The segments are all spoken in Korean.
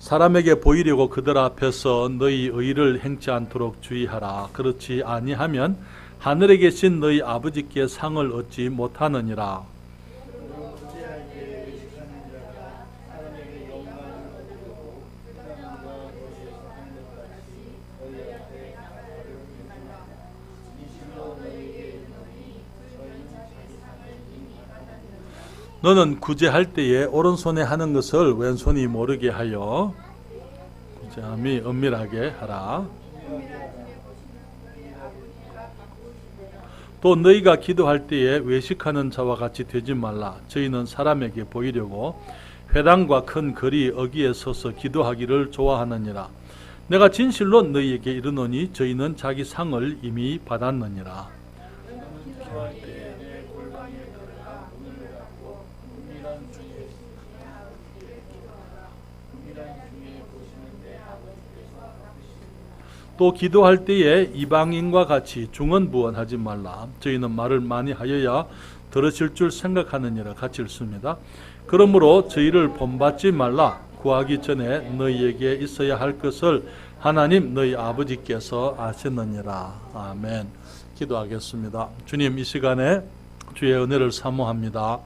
사람에게 보이려고 그들 앞에서 너희 의를 행치 않도록 주의하라. 그렇지 아니하면 하늘에 계신 너희 아버지께 상을 얻지 못하느니라. 너는 구제할 때에 오른손에 하는 것을 왼손이 모르게 하여 구제함이 은밀하게 하라. 또 너희가 기도할 때에 외식하는 자와 같이 되지 말라. 저희는 사람에게 보이려고 회당과 큰 거리 어귀에 서서 기도하기를 좋아하느니라. 내가 진실로 너희에게 이르노니 저희는 자기 상을 이미 받았느니라. 기도할 때에 또 기도할 때에 이방인과 같이 중언부언하지 말라. 저희는 말을 많이 하여야 들으실 줄 생각하느니라. 같이 읽습니다. 그러므로 저희를 본받지 말라. 구하기 전에 너희에게 있어야 할 것을 하나님 너희 아버지께서 아시느니라. 아멘. 기도하겠습니다. 주님, 이 시간에 주의 은혜를 사모합니다.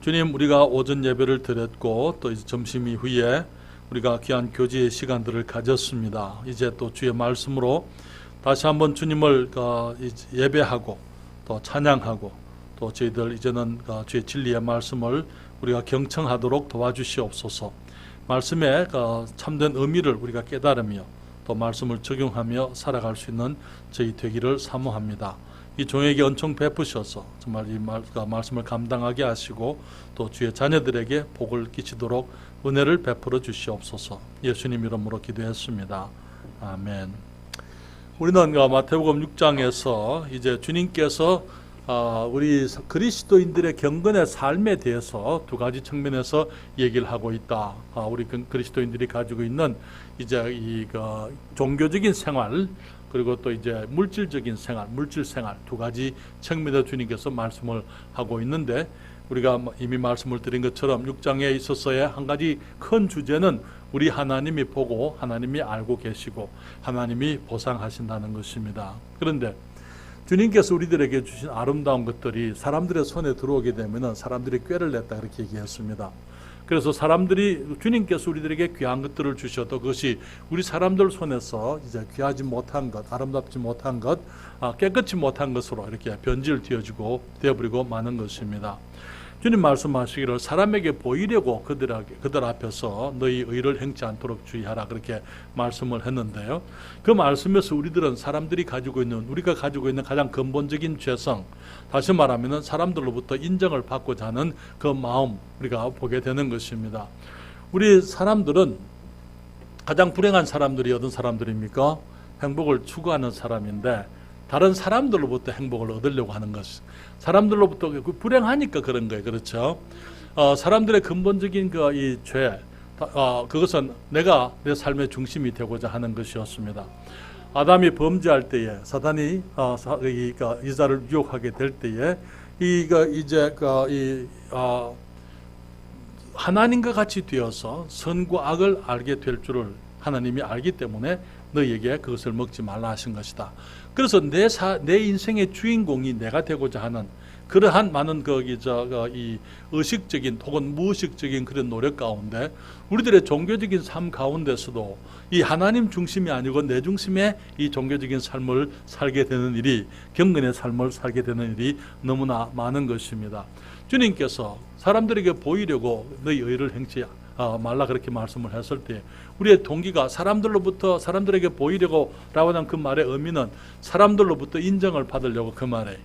주님, 우리가 오전 예배를 드렸고 또 이제 점심 이후에 우리가 귀한 교제의 시간들을 가졌습니다. 이제 또 주의 말씀으로 다시 한번 주님을 예배하고 또 찬양하고 또 저희들 이제는 주의 진리의 말씀을 우리가 경청하도록 도와주시옵소서. 말씀의 참된 의미를 우리가 깨달으며 또 말씀을 적용하며 살아갈 수 있는 저희 되기를 사모합니다. 이 종에게 은총 베푸셔서 정말 이 말씀을 감당하게 하시고 또 주의 자녀들에게 복을 끼치도록 은혜를 베풀어 주시옵소서. 예수님 이름으로 기도했습니다. 아멘. 우리는 마태복음 6장에서 이제 주님께서 우리 그리스도인들의 경건의 삶에 대해서 두 가지 측면에서 얘기를 하고 있다. 우리 그리스도인들이 가지고 있는 이제 이 종교적인 생활 그리고 또 이제 물질적인 생활, 물질 생활 두 가지 측면에서 주님께서 말씀을 하고 있는데 우리가 이미 말씀을 드린 것처럼 6장에 있어서의 한 가지 큰 주제는 우리 하나님이 보고 하나님이 알고 계시고 하나님이 보상하신다는 것입니다. 그런데 주님께서 우리들에게 주신 아름다운 것들이 사람들의 손에 들어오게 되면 사람들이 꾀를 냈다 그렇게 얘기했습니다. 그래서 사람들이 주님께서 우리들에게 귀한 것들을 주셔도 그것이 우리 사람들 손에서 이제 귀하지 못한 것, 아름답지 못한 것, 깨끗이 못한 것으로 이렇게 변질 되어버리고 마는 것입니다. 주님 말씀하시기를 사람에게 보이려고 그들 앞에서 너희 의를 행치 않도록 주의하라 그렇게 말씀을 했는데요. 그 말씀에서 우리들은 우리가 가지고 있는 가장 근본적인 죄성, 다시 말하면 사람들로부터 인정을 받고자 하는 그 마음 우리가 보게 되는 것입니다. 우리 사람들은 가장 불행한 사람들이 어떤 사람들입니까? 행복을 추구하는 사람인데 다른 사람들로부터 행복을 얻으려고 하는 것. 사람들로부터 불행하니까 그런 거예요. 그렇죠? 사람들의 근본적인 이 죄, 그것은 내가 내 삶의 중심이 되고자 하는 것이었습니다. 아담이 범죄할 때에 사단이 이사를 유혹하게 될 때에 하나님과 같이 되어서 선과 악을 알게 될 줄을 하나님이 알기 때문에 너희에게 그것을 먹지 말라 하신 것이다. 그래서 내 인생의 주인공이 내가 되고자 하는 그러한 많은 이 의식적인 혹은 무의식적인 그런 노력 가운데 우리들의 종교적인 삶 가운데서도 이 하나님 중심이 아니고 내 중심의 이 종교적인 삶을 살게 되는 일이 경건의 삶을 살게 되는 일이 너무나 많은 것입니다. 주님께서 사람들에게 보이려고 너희 의를 행치 말라 그렇게 말씀을 했을 때 우리의 동기가 사람들에게 보이려고 라고 하는 그 말의 의미는 사람들로부터 인정을 받으려고 그 말에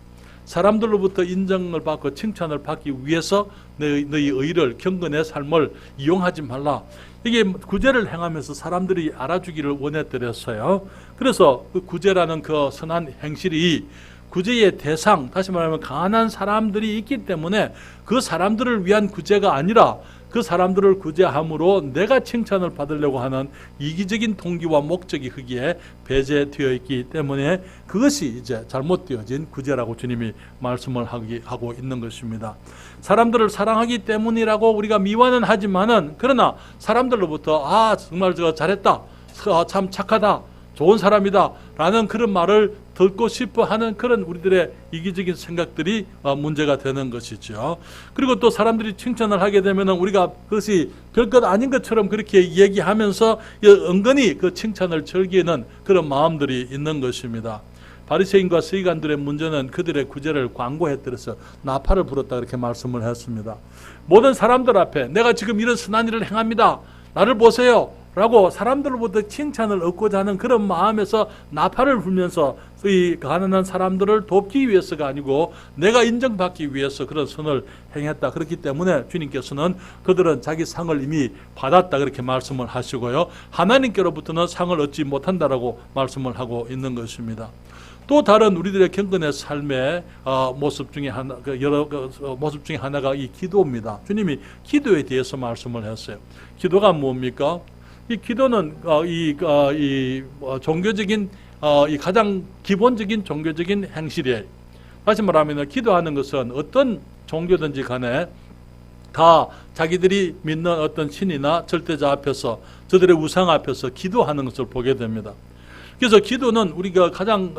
사람들로부터 인정을 받고 칭찬을 받기 위해서 너희 의를 경건의 삶을 이용하지 말라. 이게 구제를 행하면서 사람들이 알아주기를 원했더랬어요. 그래서 그 구제라는 그 선한 행실이 구제의 대상, 다시 말하면 가난한 사람들이 있기 때문에 그 사람들을 위한 구제가 아니라 그 사람들을 구제함으로 내가 칭찬을 받으려고 하는 이기적인 동기와 목적이 거기에 배제되어 있기 때문에 그것이 이제 잘못되어진 구제라고 주님이 말씀을 하고 있는 것입니다. 사람들을 사랑하기 때문이라고 우리가 미화는 하지만은, 그러나 사람들로부터 정말 저 잘했다, 참 착하다, 좋은 사람이다 라는 그런 말을 듣고 싶어 하는 그런 우리들의 이기적인 생각들이 문제가 되는 것이죠. 그리고 또 사람들이 칭찬을 하게 되면 우리가 그것이 별것 아닌 것처럼 그렇게 얘기하면서 은근히 그 칭찬을 즐기는 그런 마음들이 있는 것입니다. 바리새인과 서기관들의 문제는 그들의 구제를 광고해들어서 나팔을 불었다 그렇게 말씀을 했습니다. 모든 사람들 앞에 내가 지금 이런 선한 일을 행합니다, 나를 보세요 라고 사람들로부터 칭찬을 얻고자 하는 그런 마음에서 나팔을 불면서 이 가난한 사람들을 돕기 위해서가 아니고 내가 인정받기 위해서 그런 선을 행했다. 그렇기 때문에 주님께서는 그들은 자기 상을 이미 받았다 그렇게 말씀을 하시고요, 하나님께로부터는 상을 얻지 못한다라고 말씀을 하고 있는 것입니다. 또 다른 우리들의 경건의 삶의 모습 중에 하나, 여러 모습 중에 하나가 이 기도입니다. 주님이 기도에 대해서 말씀을 했어요. 기도가 뭡니까? 이 기도는 종교적인 이 가장 기본적인 종교적인 행실이에요. 다시 말하면 기도하는 것은 어떤 종교든지 간에 다 자기들이 믿는 어떤 신이나 절대자 앞에서, 저들의 우상 앞에서 기도하는 것을 보게 됩니다. 그래서 기도는 우리가 가장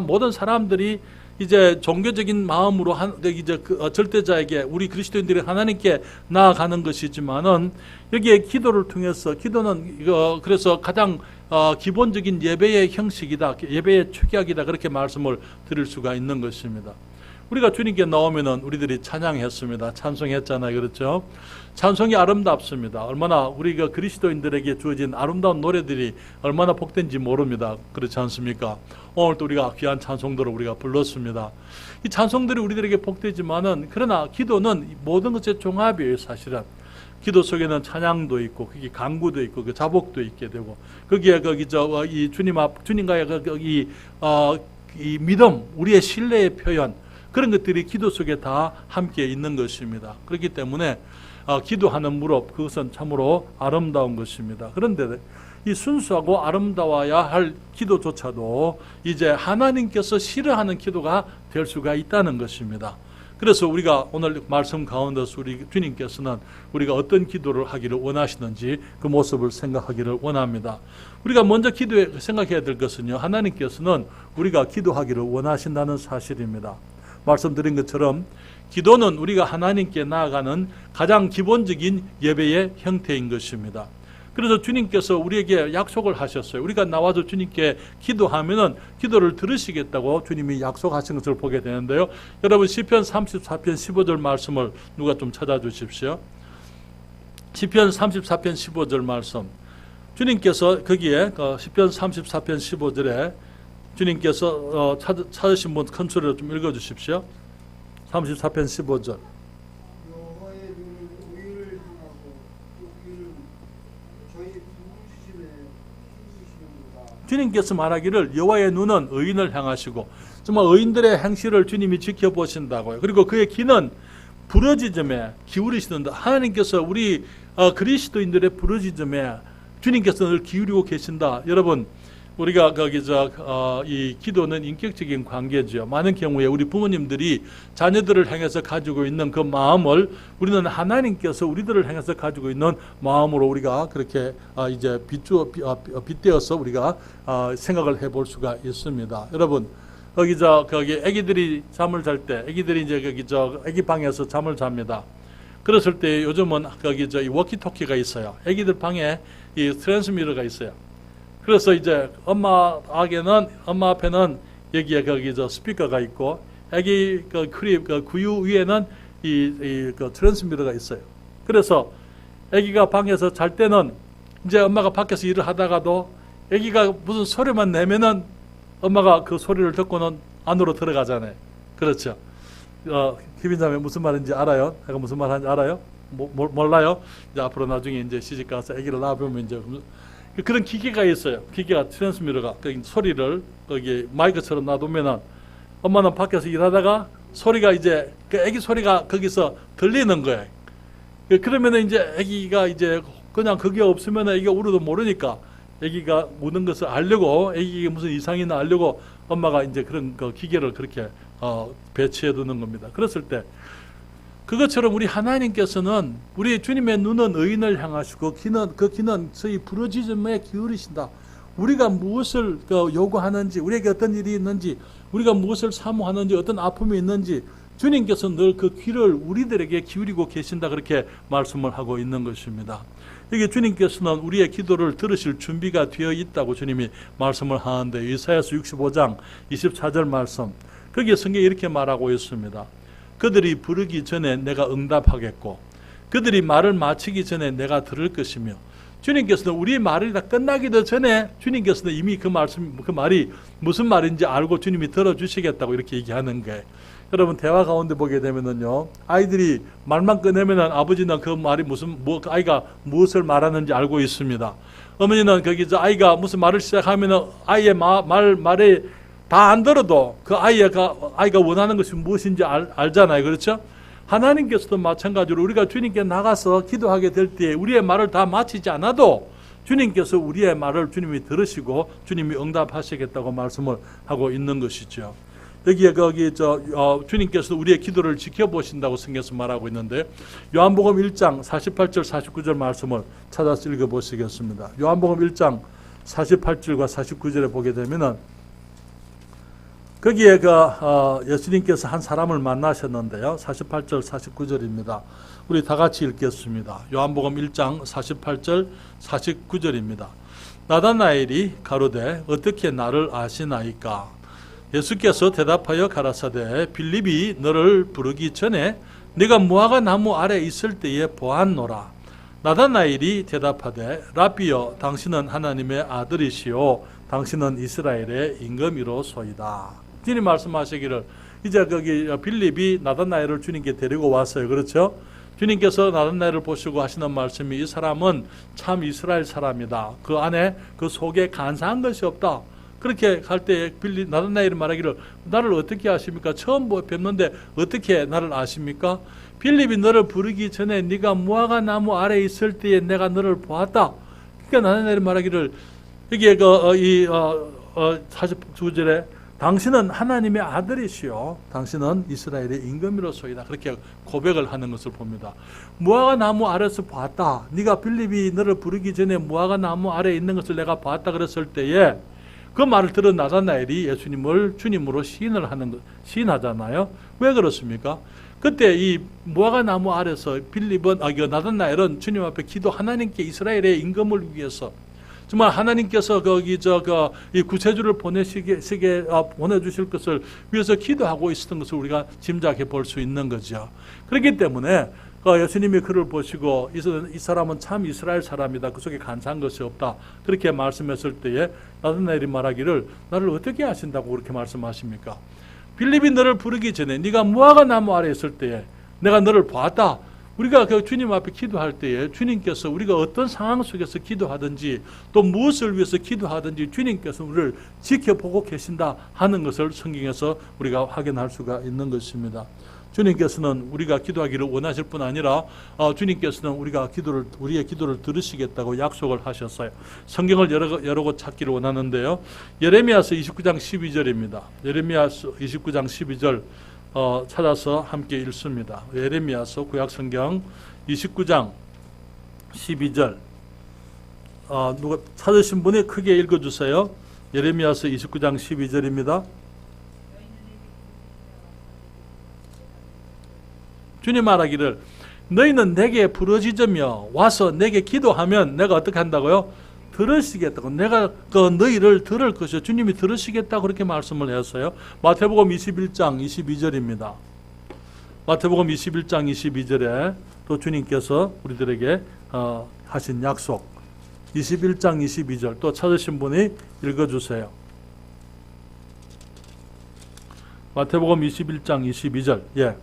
모든 사람들이 이제 종교적인 마음으로 이제 절대자에게, 우리 그리스도인들이 하나님께 나아가는 것이지만은, 여기에 기도를 통해서, 기도는 그래서 가장 기본적인 예배의 형식이다, 예배의 축약이다 그렇게 말씀을 드릴 수가 있는 것입니다. 우리가 주님께 나오면은 우리들이 찬양했습니다. 찬송했잖아요, 그렇죠? 찬송이 아름답습니다. 얼마나 우리가 그리스도인들에게 주어진 아름다운 노래들이 얼마나 복된지 모릅니다. 그렇지 않습니까? 오늘 또 우리가 귀한 찬송들을 우리가 불렀습니다. 이 찬송들이 우리들에게 복되지만은, 그러나 기도는 모든 것의 종합이에요. 사실은 기도 속에는 찬양도 있고, 거기 간구도 있고, 그 자복도 있게 되고, 거기에 이 주님과의 이 믿음, 우리의 신뢰의 표현, 그런 것들이 기도 속에 다 함께 있는 것입니다. 그렇기 때문에 기도하는 무릎, 그것은 참으로 아름다운 것입니다. 그런데 이 순수하고 아름다워야 할 기도조차도 이제 하나님께서 싫어하는 기도가 될 수가 있다는 것입니다. 그래서 우리가 오늘 말씀 가운데서 우리 주님께서는 우리가 어떤 기도를 하기를 원하시는지 그 모습을 생각하기를 원합니다. 우리가 먼저 생각해야 될 것은요, 하나님께서는 우리가 기도하기를 원하신다는 사실입니다. 말씀드린 것처럼 기도는 우리가 하나님께 나아가는 가장 기본적인 예배의 형태인 것입니다. 그래서 주님께서 우리에게 약속을 하셨어요. 우리가 나와서 주님께 기도하면은 기도를 들으시겠다고 주님이 약속하신 것을 보게 되는데요. 여러분 시편 34편 15절 말씀을 누가 좀 찾아주십시오. 시편 34편 15절 말씀. 주님께서 거기에 시편 34편 15절에 주님께서 찾으신 분 큰 소리로 좀 읽어주십시오. 34편 15절. 주님께서 말하기를 여호와의 눈은 의인을 향하시고, 정말 의인들의 행실을 주님이 지켜보신다고요. 그리고 그의 귀는 부르짖음에 기울이시는다. 하나님께서 우리 그리스도인들의 부르짖음에 주님께서 늘 기울이고 계신다. 여러분, 우리가 이 기도는 인격적인 관계죠. 많은 경우에 우리 부모님들이 자녀들을 향해서 가지고 있는 그 마음을 우리는 하나님께서 우리들을 향해서 가지고 있는 마음으로 우리가 그렇게 이제 빗대어서 우리가 생각을 해볼 수가 있습니다. 여러분, 거기 아기들이 잠을 잘 때, 아기들이 이제 아기 방에서 잠을 잡니다. 그랬을 때 요즘은 이 워키토키가 있어요. 아기들 방에 이 트랜스미터가 있어요. 그래서 이제 엄마 앞에는 여기에 스피커가 있고, 아기 구유 위에는 이 트랜스미터가 있어요. 그래서 아기가 방에서 잘 때는 이제 엄마가 밖에서 일을 하다가도 아기가 무슨 소리만 내면은 엄마가 그 소리를 듣고는 안으로 들어가잖아요. 그렇죠? 김인자매 무슨 말인지 알아요? 내가 무슨 말 하는지 알아요? 몰라요? 이제 앞으로 나중에 이제 시집 가서 아기를 낳아보면 이제 그런 기계가 있어요. 기계가 트랜스미터가 소리를 거기 마이크처럼 놔두면은 엄마는 밖에서 일하다가 소리가 이제 그 아기 소리가 거기서 들리는 거예요. 그러면 이제 아기가 이제 그냥 그게 없으면 아기가 울어도 모르니까 아기가 우는 것을 알려고, 아기가 무슨 이상이 있나 알려고 엄마가 이제 그런 그 기계를 그렇게 배치해 두는 겁니다. 그랬을 때 그것처럼 우리 하나님께서는 우리 주님의 눈은 의인을 향하시고 그 귀는 저희 부르짖음에 기울이신다. 우리가 무엇을 요구하는지, 우리에게 어떤 일이 있는지, 우리가 무엇을 사모하는지, 어떤 아픔이 있는지 주님께서 늘 그 귀를 우리들에게 기울이고 계신다, 그렇게 말씀을 하고 있는 것입니다. 여기 주님께서는 우리의 기도를 들으실 준비가 되어 있다고 주님이 말씀을 하는데, 이사야서 65장 24절 말씀, 거기에 성경에 이렇게 말하고 있습니다. 그들이 부르기 전에 내가 응답하겠고 그들이 말을 마치기 전에 내가 들을 것이며, 주님께서는 우리의 말이 다 끝나기도 전에 주님께서는 이미 그 말이 무슨 말인지 알고 주님이 들어주시겠다고 이렇게 얘기하는 거예요. 여러분, 대화 가운데 보게 되면은요, 아이들이 말만 꺼내면은 아버지는 그 말이 아이가 무엇을 말하는지 알고 있습니다. 어머니는 거기서 아이가 무슨 말을 시작하면은 아이의 말에 다 안 들어도 그 아이가 원하는 것이 무엇인지 알잖아요. 그렇죠? 하나님께서도 마찬가지로 우리가 주님께 나가서 기도하게 될 때 우리의 말을 다 마치지 않아도 주님께서 우리의 말을 주님이 들으시고 주님이 응답하시겠다고 말씀을 하고 있는 것이죠. 여기에 주님께서 우리의 기도를 지켜보신다고 성경에서 말하고 있는데, 요한복음 1장 48절 49절 말씀을 찾아서 읽어보시겠습니다. 요한복음 1장 48절과 49절에 보게 되면은 거기에 예수님께서 한 사람을 만나셨는데요. 48절 49절입니다. 우리 다 같이 읽겠습니다. 요한복음 1장 48절 49절입니다. 나다나엘이 가로되 어떻게 나를 아시나이까? 예수께서 대답하여 가라사대 빌립이 너를 부르기 전에 네가 무화과 나무 아래 있을 때에 보았노라. 나다나엘이 대답하되 라비여 당신은 하나님의 아들이시오 당신은 이스라엘의 임금이로소이다. 주님 말씀하시기를, 이제 거기 빌립이 나다나엘을 주님께 데리고 왔어요. 그렇죠? 주님께서 나다나엘을 보시고 하시는 말씀이, 이 사람은 참 이스라엘 사람이다. 그 안에 그 속에 간사한 것이 없다. 그렇게 할 때 나다나엘이 말하기를, 나를 어떻게 아십니까? 처음 뵙는데 어떻게 나를 아십니까? 빌립이 너를 부르기 전에 네가 무화과 나무 아래 있을 때에 내가 너를 보았다. 그러니까 나다나엘이 말하기를, 여기에 49절에 당신은 하나님의 아들이시오 당신은 이스라엘의 임금이로소이다. 그렇게 고백을 하는 것을 봅니다. 무화과 나무 아래서 봤다. 네가 빌립이 너를 부르기 전에 무화과 나무 아래에 있는 것을 내가 봤다 그랬을 때에 그 말을 들은 나다나엘이 예수님을 주님으로 시인하잖아요. 왜 그렇습니까? 그때 이 무화과 나무 아래서 나다나엘은 주님 앞에 하나님께 이스라엘의 임금을 위해서 정말 하나님께서 이 구세주를 보내주실 것을 위해서 기도하고 있었던 것을 우리가 짐작해 볼 수 있는 거죠. 그렇기 때문에 예수님이 그를 보시고 이 사람은 참 이스라엘 사람이다. 그 속에 간사한 것이 없다. 그렇게 말씀했을 때에 나다나엘이 말하기를, 나를 어떻게 아신다고 그렇게 말씀하십니까? 빌립이 너를 부르기 전에 네가 무화과 나무 아래 있을 때에 내가 너를 보았다. 우리가 주님 앞에 기도할 때에 주님께서 우리가 어떤 상황 속에서 기도하든지 또 무엇을 위해서 기도하든지 주님께서 우리를 지켜보고 계신다 하는 것을 성경에서 우리가 확인할 수가 있는 것입니다. 주님께서는 우리가 기도하기를 원하실 뿐 아니라 주님께서는 우리의 기도를 들으시겠다고 약속을 하셨어요. 성경을 여러 곳 찾기를 원하는데요. 예레미야서 29장 12절입니다. 예레미야서 29장 12절 찾아서 함께 읽습니다. 예레미야서 구약성경 29장 12절 누가 찾으신 분이 크게 읽어주세요. 예레미야서 29장 12절입니다. 주님 말하기를, 너희는 내게 부르짖으며 와서 내게 기도하면 내가 어떻게 한다고요? 들으시겠다고. 내가 너희를 들을 것이요. 주님이 들으시겠다고 그렇게 말씀을 했어요. 마태복음 21장 22절입니다. 마태복음 21장 22절에 또 주님께서 우리들에게 하신 약속 21장 22절 또 찾으신 분이 읽어주세요. 마태복음 21장 22절.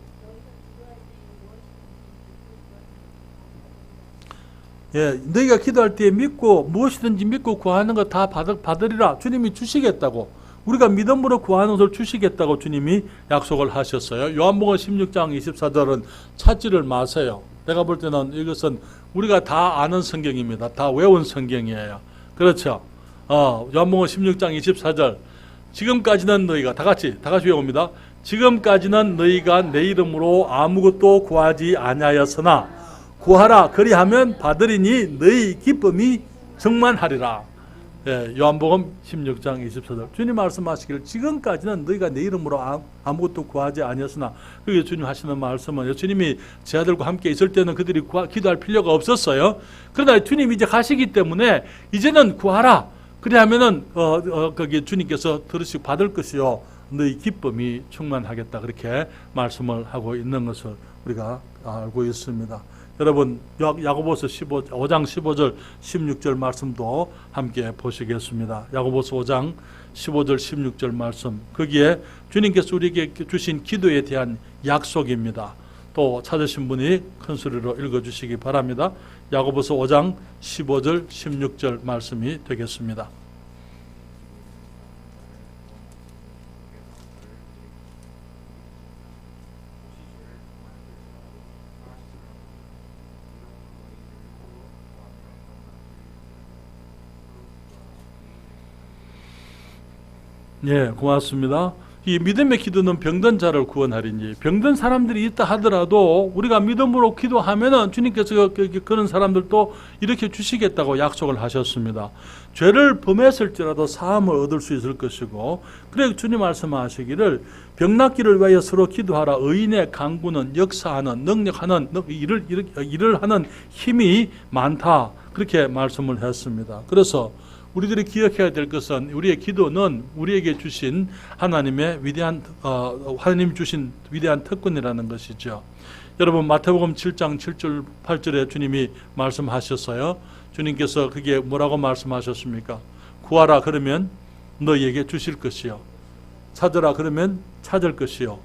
너희가 기도할 때 믿고 무엇이든지 믿고 구하는 거 다 받으리라. 주님이 주시겠다고. 우리가 믿음으로 구하는 것을 주시겠다고 주님이 약속을 하셨어요. 요한복음 16장 24절은 찾지를 마세요. 내가 볼 때는 이것은 우리가 다 아는 성경입니다. 다 외운 성경이에요. 그렇죠? 요한복음 16장 24절. 지금까지는 너희가 다 같이 외웁니다. 지금까지는 너희가 내 이름으로 아무것도 구하지 아니하였으나 구하라 그리하면 받으리니 너희 기쁨이 충만하리라. 예, 요한복음 16장 24절. 주님 말씀하시기를 지금까지는 너희가 내 이름으로 아무것도 구하지 아니었으나, 그게 주님 하시는 말씀은 주님이 제 아들과 함께 있을 때는 그들이 기도할 필요가 없었어요. 그러나 주님이 이제 가시기 때문에 이제는 구하라. 그리하면은 거기 주님께서 들으시고 받을 것이요 너희 기쁨이 충만하겠다, 그렇게 말씀을 하고 있는 것을 우리가 알고 있습니다. 여러분 야고보서 5장 15절 16절 말씀도 함께 보시겠습니다. 야고보서 5장 15절 16절 말씀, 거기에 주님께서 우리에게 주신 기도에 대한 약속입니다. 또 찾으신 분이 큰 소리로 읽어주시기 바랍니다. 야고보서 5장 15절 16절 말씀이 되겠습니다. 예, 고맙습니다. 이 믿음의 기도는 병든 자를 구원하리니, 병든 사람들이 있다 하더라도 우리가 믿음으로 기도하면은 주님께서 그런 사람들도 이렇게 주시겠다고 약속을 하셨습니다. 죄를 범했을지라도 사함을 얻을 수 있을 것이고, 그래 주님 말씀하시기를 병낫기를 위하여 서로 기도하라. 의인의 간구는 역사하는 능력하는 일을 하는 힘이 많다, 그렇게 말씀을 했습니다. 그래서 우리들이 기억해야 될 것은 우리의 기도는 우리에게 주신 하나님의 위대한 하나님 주신 위대한 특권이라는 것이죠. 여러분 마태복음 7장 7절 8절에 주님이 말씀하셨어요. 주님께서 그게 뭐라고 말씀하셨습니까? 구하라 그러면 너희에게 주실 것이요, 찾으라 그러면 찾을 것이요,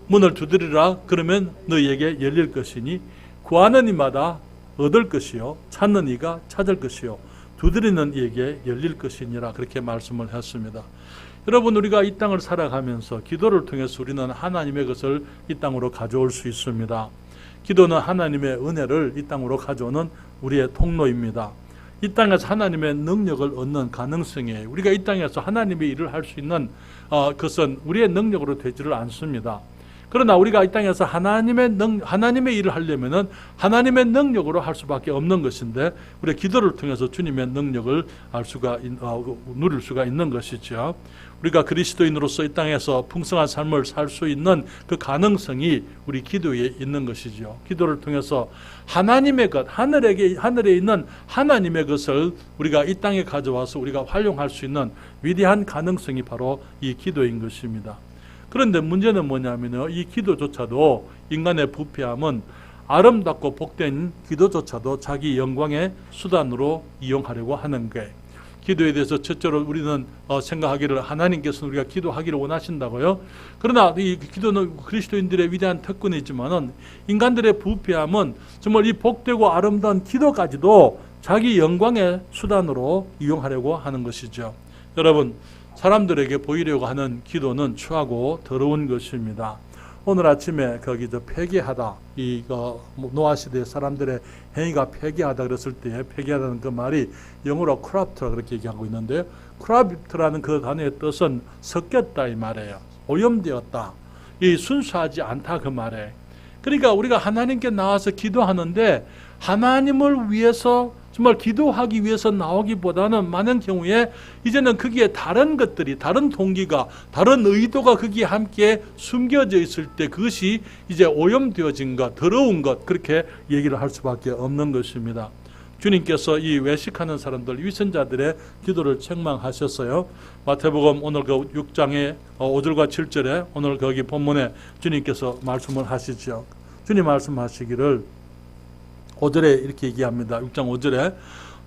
문을 두드리라 그러면 너희에게 열릴 것이니 구하는 이마다 얻을 것이요 찾는 이가 찾을 것이요 두드리는 이에게 열릴 것이니라, 그렇게 말씀을 했습니다. 여러분 우리가 이 땅을 살아가면서 기도를 통해서 우리는 하나님의 것을 이 땅으로 가져올 수 있습니다. 기도는 하나님의 은혜를 이 땅으로 가져오는 우리의 통로입니다. 이 땅에서 하나님의 능력을 얻는 가능성이에요. 우리가 이 땅에서 하나님의 일을 할 수 있는 것은 우리의 능력으로 되지를 않습니다. 그러나 우리가 이 땅에서 하나님의 일을 하려면은 하나님의 능력으로 할 수밖에 없는 것인데, 우리가 기도를 통해서 주님의 능력을 누릴 수가 있는 것이죠. 우리가 그리스도인으로서 이 땅에서 풍성한 삶을 살 수 있는 그 가능성이 우리 기도에 있는 것이죠. 기도를 통해서 하나님의 것, 하늘에 있는 하나님의 것을 우리가 이 땅에 가져와서 우리가 활용할 수 있는 위대한 가능성이 바로 이 기도인 것입니다. 그런데 문제는 뭐냐면요, 이 기도조차도, 인간의 부패함은 아름답고 복된 기도조차도 자기 영광의 수단으로 이용하려고 하는 거예요. 기도에 대해서 첫째로 우리는 생각하기를 하나님께서는 우리가 기도하기를 원하신다고요. 그러나 이 기도는 그리스도인들의 위대한 특권이지만은 인간들의 부패함은 정말 이 복되고 아름다운 기도까지도 자기 영광의 수단으로 이용하려고 하는 것이죠. 여러분, 사람들에게 보이려고 하는 기도는 추하고 더러운 것입니다. 오늘 아침에 폐기하다, 노아 시대 사람들의 행위가 폐기하다 그랬을 때, 폐기하다는 그 말이 영어로 corrupt라 그렇게 얘기하고 있는데, corrupt라는 그 단어의 뜻은 섞였다 이 말이에요. 오염되었다, 이 순수하지 않다 그 말이에요. 그러니까 우리가 하나님께 나와서 기도하는데 하나님을 위해서 정말 기도하기 위해서 나오기보다는 많은 경우에 이제는 거기에 다른 것들이, 다른 동기가, 다른 의도가 거기에 함께 숨겨져 있을 때 그것이 이제 오염되어진 것, 더러운 것, 그렇게 얘기를 할 수밖에 없는 것입니다. 주님께서 이 외식하는 사람들, 위선자들의 기도를 책망하셨어요. 마태복음 오늘 그 6장의 5절과 7절에 오늘 거기 본문에 주님께서 말씀을 하시죠. 주님 말씀하시기를 5절에 이렇게 얘기합니다. 6장 5절에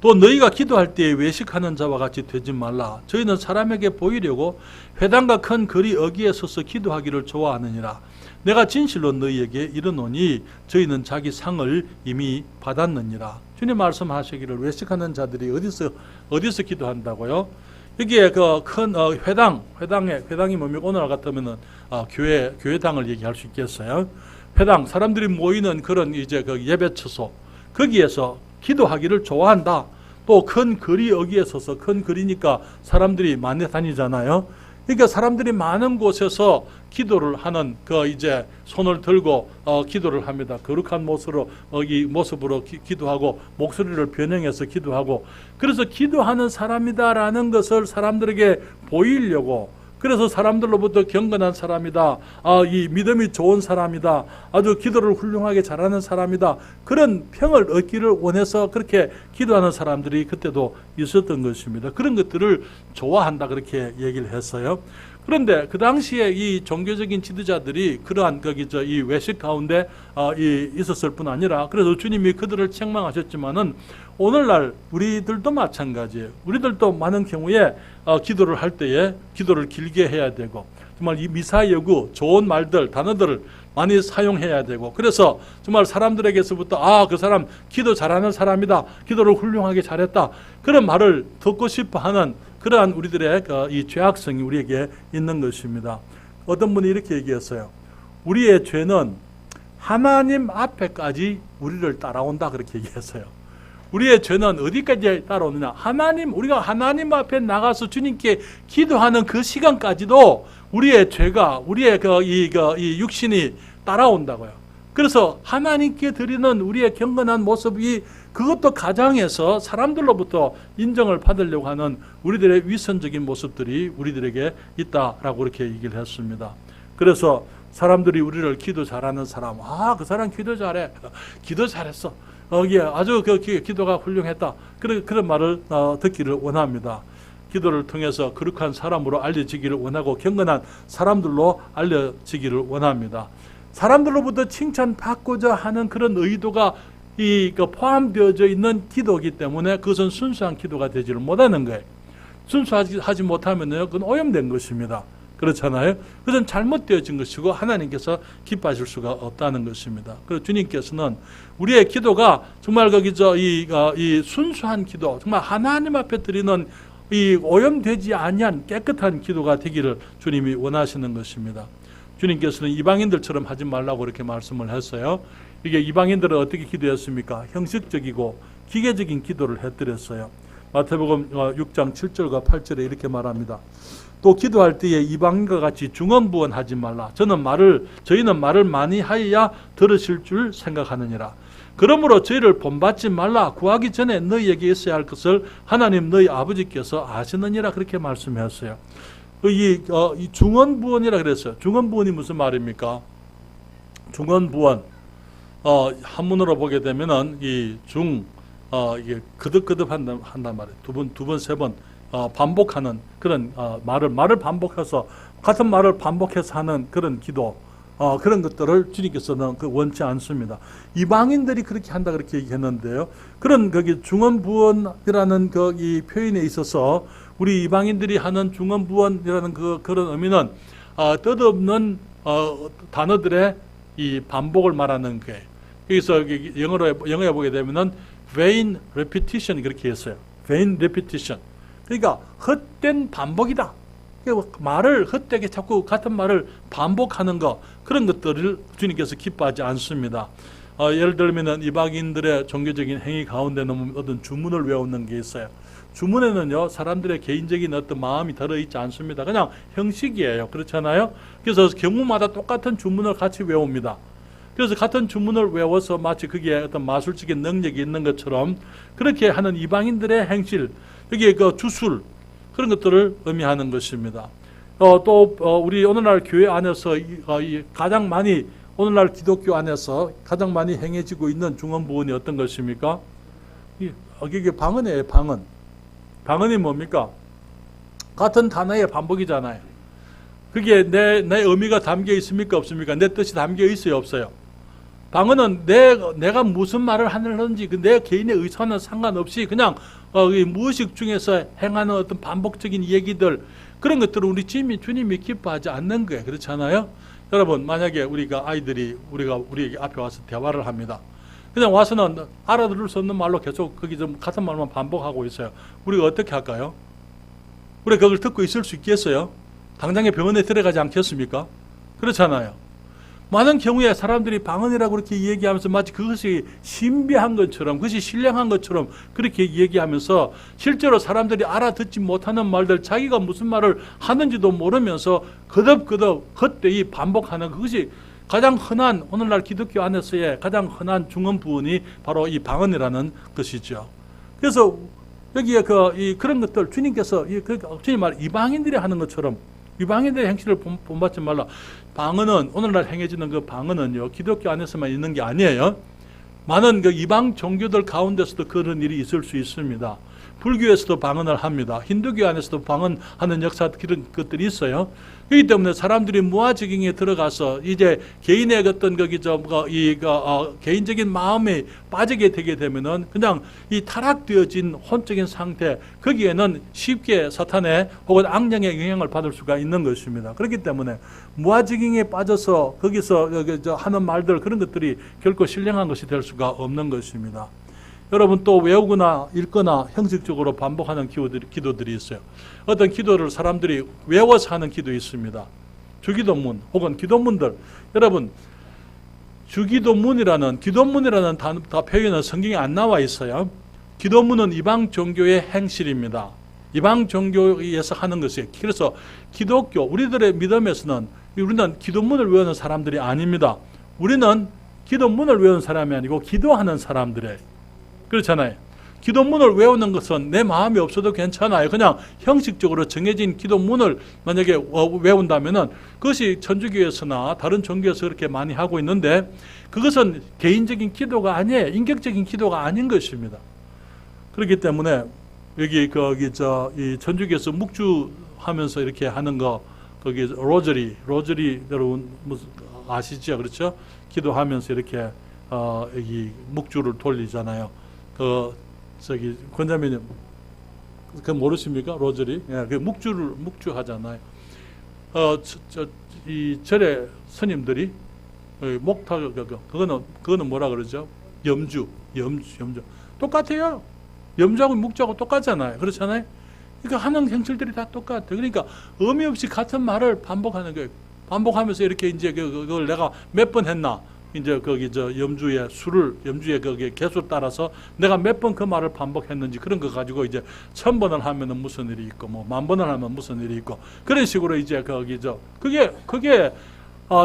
또 너희가 기도할 때에 외식하는 자와 같이 되지 말라. 저희는 사람에게 보이려고 회당과 큰 거리 어귀에 서서 기도하기를 좋아하느니라. 내가 진실로 너희에게 이르노니 저희는 자기 상을 이미 받았느니라. 주님 말씀하시기를 외식하는 자들이 어디서 기도한다고요? 여기에 그 큰 회당이 뭡니까? 오늘 같으면은 교회당을 얘기할 수 있겠어요. 회당, 사람들이 모이는 그런 이제 그 예배 처소, 거기에서 기도하기를 좋아한다. 또 큰 거리 여기에 서서, 큰 거리니까 사람들이 많이 다니잖아요. 그러니까 사람들이 많은 곳에서 기도를 하는 그 이제 손을 들고 기도를 합니다. 거룩한 모습으로 기도하고 목소리를 변형해서 기도하고, 그래서 기도하는 사람이다라는 것을 사람들에게 보이려고, 그래서 사람들로부터 경건한 사람이다, 이 믿음이 좋은 사람이다, 아주 기도를 훌륭하게 잘하는 사람이다, 그런 평을 얻기를 원해서 그렇게 기도하는 사람들이 그때도 있었던 것입니다. 그런 것들을 좋아한다, 그렇게 얘기를 했어요. 그런데 그 당시에 이 종교적인 지도자들이 그러한 이 외식 가운데 있었을 뿐 아니라, 그래서 주님이 그들을 책망하셨지만은 오늘날 우리들도 마찬가지예요. 우리들도 많은 경우에 기도를 할 때에 기도를 길게 해야 되고, 정말 이 미사여구 좋은 말들, 단어들을 많이 사용해야 되고, 그래서 정말 사람들에게서부터 그 사람 기도 잘하는 사람이다, 기도를 훌륭하게 잘했다, 그런 말을 듣고 싶어 하는 그러한 우리들의 이 죄악성이 우리에게 있는 것입니다. 어떤 분이 이렇게 얘기했어요. 우리의 죄는 하나님 앞에까지 우리를 따라온다, 그렇게 얘기했어요. 우리의 죄는 어디까지 따라오느냐? 우리가 하나님 앞에 나가서 주님께 기도하는 그 시간까지도 우리의 죄가, 우리의 이 육신이 따라온다고요. 그래서 하나님께 드리는 우리의 경건한 모습이, 그것도 가장에서 사람들로부터 인정을 받으려고 하는 우리들의 위선적인 모습들이 우리들에게 있다라고 그렇게 얘기를 했습니다. 그래서 사람들이 우리를 기도 잘하는 사람, 그 사람 기도 잘해, 기도 잘했어, 아주 기도가 훌륭했다, 그런 말을 듣기를 원합니다. 기도를 통해서 거룩한 사람으로 알려지기를 원하고 경건한 사람들로 알려지기를 원합니다. 사람들로부터 칭찬받고자 하는 그런 의도가 포함되어져 있는 기도이기 때문에 그것은 순수한 기도가 되지를 못하는 거예요. 순수하지 못하면요, 그건 오염된 것입니다. 그렇잖아요. 그것은 잘못되어진 것이고 하나님께서 기뻐하실 수가 없다는 것입니다. 그래서 주님께서는 우리의 기도가 정말 이 순수한 기도, 정말 하나님 앞에 드리는 이 오염되지 아니한 깨끗한 기도가 되기를 주님이 원하시는 것입니다. 주님께서는 이방인들처럼 하지 말라고 이렇게 말씀을 했어요. 이게 이방인들은 어떻게 기도했습니까? 형식적이고 기계적인 기도를 해드렸어요. 마태복음 6장 7절과 8절에 이렇게 말합니다. 또 기도할 때에 이방인과 같이 중언부언하지 말라. 저희는 말을 많이 하여야 들으실 줄 생각하느니라. 그러므로 저희를 본받지 말라. 구하기 전에 너희에게 있어야 할 것을 하나님 너희 아버지께서 아시느니라. 그렇게 말씀했어요. 이 중언부언이라 그랬어요. 중언부언이 무슨 말입니까? 중언부언, 한문으로 보게 되면은 이게 거듭 한단 말이에요. 두 번, 세 번 반복하는 그런 말을 반복해서, 같은 말을 반복해서 하는 그런 기도, 그런 것들을 주님께서는 원치 않습니다. 이방인들이 그렇게 한다, 그렇게 얘기했는데요. 그런 중언부언이라는 이 표현에 있어서 우리 이방인들이 하는 중언부언이라는 그런 의미는 뜻없는 단어들의 이 반복을 말하는 거예요. 여기서 영어에 보게 되면은 vain repetition, 그렇게 했어요. vain repetition. 그러니까 헛된 반복이다. 말을 헛되게 자꾸 같은 말을 반복하는 것, 그런 것들을 주님께서 기뻐하지 않습니다. 예를 들면 이방인들의 종교적인 행위 가운데는 어떤 주문을 외우는 게 있어요. 주문에는요, 사람들의 개인적인 어떤 마음이 들어있지 않습니다. 그냥 형식이에요. 그렇잖아요. 그래서 경우마다 똑같은 주문을 같이 외웁니다. 그래서 같은 주문을 외워서 마치 그게 어떤 마술적인 능력이 있는 것처럼 그렇게 하는 이방인들의 행실, 여기에 주술, 그런 것들을 의미하는 것입니다. 또 우리 오늘날 교회 안에서 가장 많이, 오늘날 기독교 안에서 가장 많이 행해지고 있는 중언부언이 어떤 것입니까? 이게 방언이에요. 방언이 뭡니까? 같은 단어의 반복이잖아요. 그게 내 의미가 담겨 있습니까? 없습니까? 내 뜻이 담겨 있어요? 없어요? 방언은 내가 무슨 말을 하는지 내 개인의 의사는 상관없이 그냥 무의식 중에서 행하는 어떤 반복적인 얘기들, 그런 것들을 우리 주님이 기뻐하지 않는 거예요. 그렇잖아요? 여러분, 만약에 우리가 우리 앞에 와서 대화를 합니다. 그냥 와서는 알아들을 수 없는 말로 계속 거기 좀 같은 말만 반복하고 있어요. 우리가 어떻게 할까요? 우리가 그걸 듣고 있을 수 있겠어요? 당장에 병원에 들어가지 않겠습니까? 그렇잖아요. 많은 경우에 사람들이 방언이라고 그렇게 얘기하면서 마치 그것이 신비한 것처럼, 그것이 신령한 것처럼 그렇게 얘기하면서 실제로 사람들이 알아듣지 못하는 말들, 자기가 무슨 말을 하는지도 모르면서 거듭거듭 헛되이 반복하는 그것이 가장 흔한, 오늘날 기독교 안에서의 가장 흔한 중언 부언이 바로 이 방언이라는 것이죠. 그래서 여기에 그런 것들 주님께서 주님 말 이방인들이 하는 것처럼 이방인들의 행실을 본받지 말라. 방언은 오늘날 행해지는 그 방언은요 기독교 안에서만 있는 게 아니에요. 많은 그 이방 종교들 가운데서도 그런 일이 있을 수 있습니다. 불교에서도 방언을 합니다. 힌두교 안에서도 방언하는 역사 그런 것들이 있어요. 그렇기 때문에 사람들이 무아지경에 들어가서 이제 개인의 어떤 개인적인 마음에 빠지게 되게 되면은 그냥 이 타락되어진 혼적인 상태, 거기에는 쉽게 사탄의 혹은 악령의 영향을 받을 수가 있는 것입니다. 그렇기 때문에 무아지경에 빠져서 거기서 하는 말들 그런 것들이 결코 신령한 것이 될 수가 없는 것입니다. 여러분 또 외우거나 읽거나 형식적으로 반복하는 기도들이 있어요. 어떤 기도를 사람들이 외워서 하는 기도 있습니다. 주기도문 혹은 기도문들. 여러분 주기도문이라는 기도문이라는 표현은 성경에 안 나와 있어요. 기도문은 이방 종교의 행실입니다. 이방 종교에서 하는 것이에요. 그래서 기독교 우리들의 믿음에서는 우리는 기도문을 외우는 사람들이 아닙니다. 우리는 기도문을 외우는 사람이 아니고 기도하는 사람들이에요. 그렇잖아요. 기도문을 외우는 것은 내 마음이 없어도 괜찮아요. 그냥 형식적으로 정해진 기도문을 만약에 외운다면은 그것이 천주교에서나 다른 종교에서 그렇게 많이 하고 있는데 그것은 개인적인 기도가 아니에요. 인격적인 기도가 아닌 것입니다. 그렇기 때문에 이 천주교에서 묵주하면서 이렇게 하는 거 거기 로저리 여러분 아시죠? 그렇죠? 기도하면서 이렇게 이 묵주를 돌리잖아요. 권자매님, 그 모르십니까? 로저리? 예, 그 묵주 하잖아요. 이 절에 스님들이, 목탁, 그거는 뭐라 그러죠? 염주. 똑같아요. 염주하고 묵주하고 똑같잖아요. 그렇잖아요? 그러니까 하는 행실들이 다 똑같아요. 그러니까 의미 없이 같은 말을 반복하는 거예요. 반복하면서 이렇게 이제 그걸 내가 몇 번 했나? 이제 염주의 거기에 개수 따라서 내가 몇 번 그 말을 반복했는지 그런 거 가지고 이제 1000번을 하면은 무슨 일이 있고 뭐 10,000번을 하면 무슨 일이 있고 그런 식으로 이제 그게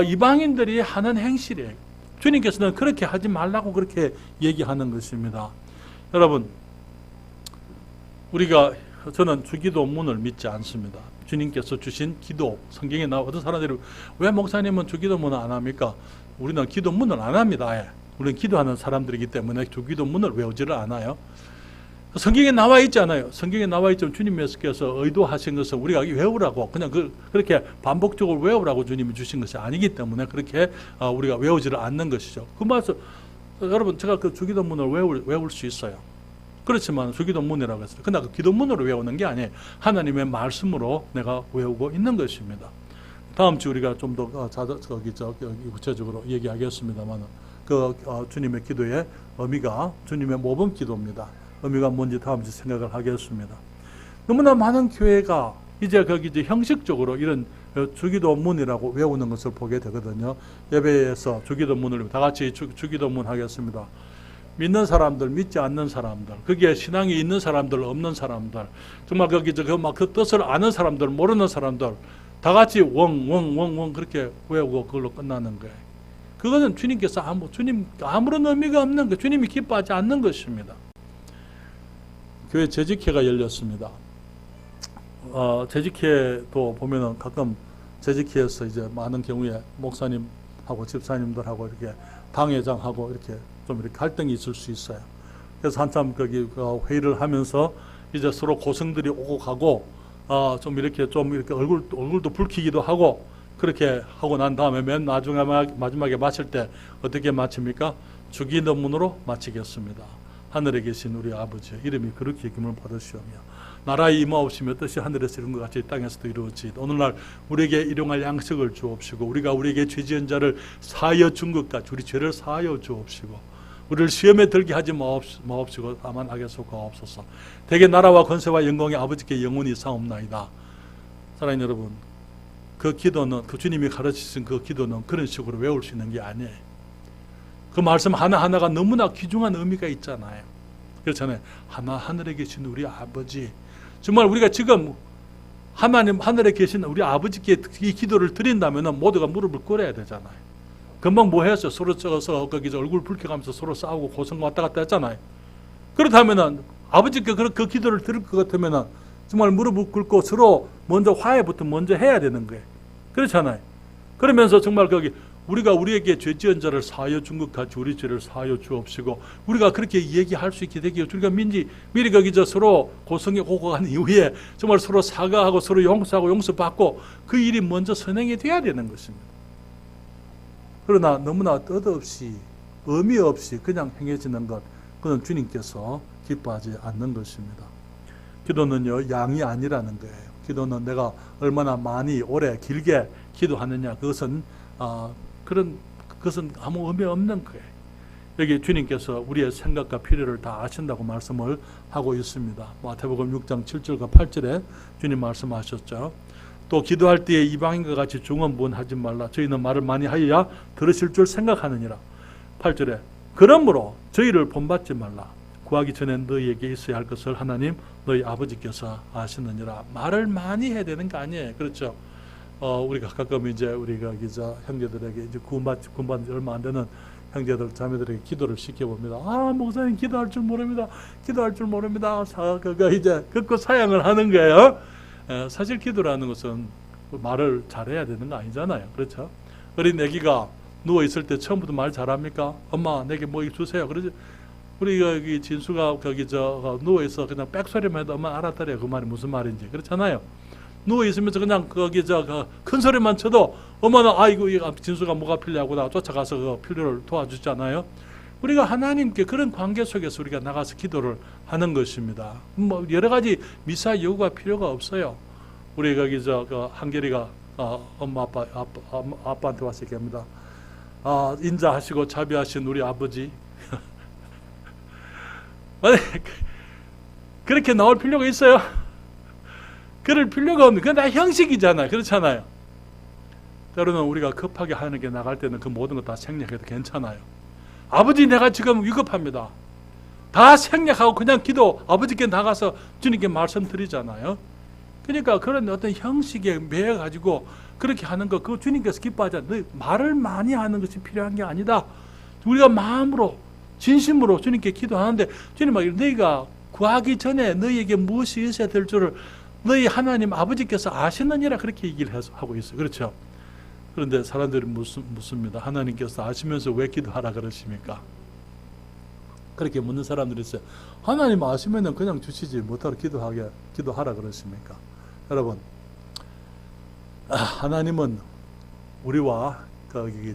이방인들이 하는 행실이에요. 주님께서는 그렇게 하지 말라고 그렇게 얘기하는 것입니다. 여러분, 저는 주기도문을 믿지 않습니다. 주님께서 주신 기도, 성경에 나와 어떤 사람들이 왜 목사님은 주기도문을 안 합니까? 우리는 기도문을 안 합니다. 아예. 우리는 기도하는 사람들이기 때문에 주기도문을 외우지를 않아요. 성경에 나와 있잖아요. 성경에 나와 있지만 주님께서 의도하신 것은 우리가 외우라고 그냥 그렇게 반복적으로 외우라고 주님이 주신 것이 아니기 때문에 그렇게 우리가 외우지를 않는 것이죠. 그 말씀 여러분 제가 그 주기도문을 외울 수 있어요. 그렇지만 주기도문이라고 했어요. 그러나 그 기도문으로 외우는 게 아니에요. 하나님의 말씀으로 내가 외우고 있는 것입니다. 다음 주 우리가 좀 더 구체적으로 얘기하겠습니다만 주님의 기도의 의미가 주님의 모범 기도입니다. 의미가 뭔지 다음 주 생각을 하겠습니다. 너무나 많은 교회가 이제 형식적으로 이런 주기도문이라고 외우는 것을 보게 되거든요. 예배에서 주기도문을 다 같이 주기도문 하겠습니다. 믿는 사람들, 믿지 않는 사람들, 거기에 신앙이 있는 사람들, 없는 사람들, 정말 그 뜻을 아는 사람들, 모르는 사람들, 다 같이 웡 그렇게 외우고 그걸로 끝나는 거예요. 그것은 주님께서 아무런 의미가 없는 거, 주님이 기뻐하지 않는 것입니다. 교회 재직회가 열렸습니다. 재직회도 보면은 가끔 재직회에서 이제 많은 경우에 목사님하고 집사님들하고 이렇게 당회장하고 이렇게 좀 이렇게 갈등이 있을 수 있어요. 그래서 한참 회의를 하면서 이제 서로 고성들이 오고 가고 좀 이렇게 얼굴도 붉히기도 하고 그렇게 하고 난 다음에 맨 마지막에 마칠 때 어떻게 마칩니까? 주기도문으로 마치겠습니다. 하늘에 계신 우리 아버지 이름이 그렇게 기름을 받으시오며 나라의 임하옵시며 뜻이 하늘에서 이룬 것 같이 땅에서도 이루어지이다. 오늘날 우리에게 일용할 양식을 주옵시고 우리가 우리에게 죄지은 자를 사하여 준 것 같이 우리 죄를 사하여 주옵시고 우리를 시험에 들게 하지 마옵시고 다만 악에 속하옵소서. 대개 나라와 권세와 영광이 아버지께 영원히 사옵나이다. 사랑하는 여러분, 그 기도는, 그 주님이 가르치신 그 기도는 그런 식으로 외울 수 있는 게 아니에요. 그 말씀 하나하나가 너무나 귀중한 의미가 있잖아요. 그렇잖아요. 하늘에 계신 우리 아버지. 정말 우리가 지금 하나님 하늘에 계신 우리 아버지께 이 기도를 드린다면 모두가 무릎을 꿇어야 되잖아요. 금방 뭐 했어요? 서로 쪄서 거기서 얼굴 붉혀가면서 서로 싸우고 고성 왔다 갔다 했잖아요. 그렇다면 아버지께 그 기도를 드릴 것 같으면 정말 무릎을 꿇고 서로 먼저 화해부터 먼저 해야 되는 거예요. 그렇잖아요. 그러면서 정말 거기 우리가 우리에게 죄 지은 자를 사하여 준 것 같이 우리 죄를 사하여 주옵시고, 우리가 그렇게 얘기할 수 있게 되기를 우리가 미리 거기서 서로 고성에 고고한 이후에 정말 서로 사과하고 서로 용서하고 용서받고 그 일이 먼저 선행이 돼야 되는 것입니다. 그러나 너무나 뜻없이 의미 없이 그냥 행해지는 것, 그건 주님께서 기뻐하지 않는 것입니다. 기도는요, 양이 아니라는 거예요. 기도는 내가 얼마나 많이 오래 길게 기도하느냐, 그것은 아무 의미 없는 거예요. 여기 주님께서 우리의 생각과 필요를 다 아신다고 말씀을 하고 있습니다. 마태복음 6장 7절과 8절에 주님 말씀하셨죠. 또 기도할 때에 이방인과 같이 중언부언하지 말라. 저희는 말을 많이 하여야 들으실 줄 생각하느니라. 8절에 그러므로 저희를 본받지 말라. 구하기 전에 너희에게 있어야 할 것을 하나님 너희 아버지께서 아시느니라. 말을 많이 해야 되는 거 아니에요. 그렇죠? 우리가 가끔 이제 우리가 기자 형제들에게 이제 구원받은 지 얼마 안 되는 형제들 자매들에게 기도를 시켜봅니다. 목사님 기도할 줄 모릅니다. 기도할 줄 모릅니다. 그거 이제 그거 사양을 하는 거예요. 사실 기도라는 것은 말을 잘해야 되는 거 아니잖아요. 그렇죠? 어린 애기가 누워 있을 때 처음부터 말 잘합니까? 엄마 내게 뭐 주세요. 그러지. 우리 여기 진수가 거기 누워 있어 그냥 빽소리만 해도 엄마 알았더래요. 그 말이 무슨 말인지. 그렇잖아요. 누워 있으면서 그냥 거기 큰 소리만 쳐도 엄마는 아이고 진수가 뭐가 필요하고 나 쫓아가서 그 필요를 도와주잖아요. 우리가 하나님께 그런 관계 속에서 우리가 나가서 기도를 하는 것입니다. 뭐 여러 가지 미사 요구가 필요가 없어요. 우리 거기 한결이가 엄마 아빠한테 와서 얘기합니다. 인자하시고 자비하신 우리 아버지. 그렇게 나올 필요가 있어요? 그럴 필요가 없는, 그건 다 형식이잖아요. 그렇잖아요. 때로는 우리가 급하게 하는 게 나갈 때는 그 모든 것 다 생략해도 괜찮아요. 아버지 내가 지금 위급합니다. 다 생략하고 그냥 기도 아버지께 나가서 주님께 말씀드리잖아요. 그러니까 그런 어떤 형식에 매여 가지고 그렇게 하는 거, 그거 주님께서 기뻐하지 않아요. 말을 많이 하는 것이 필요한 게 아니다. 우리가 마음으로 진심으로 주님께 기도하는데 주님 막 너희가 구하기 전에 너희에게 무엇이 있어야 될 줄을 너희 하나님 아버지께서 아시느니라 그렇게 얘기를 하고 있어요. 그렇죠? 그런데 사람들이 묻습니다. 하나님께서 아시면서 왜 기도하라 그러십니까? 그렇게 묻는 사람들이 있어요. 하나님 아시면 그냥 주시지 못하러 기도하라 그러십니까? 여러분, 하나님은 우리와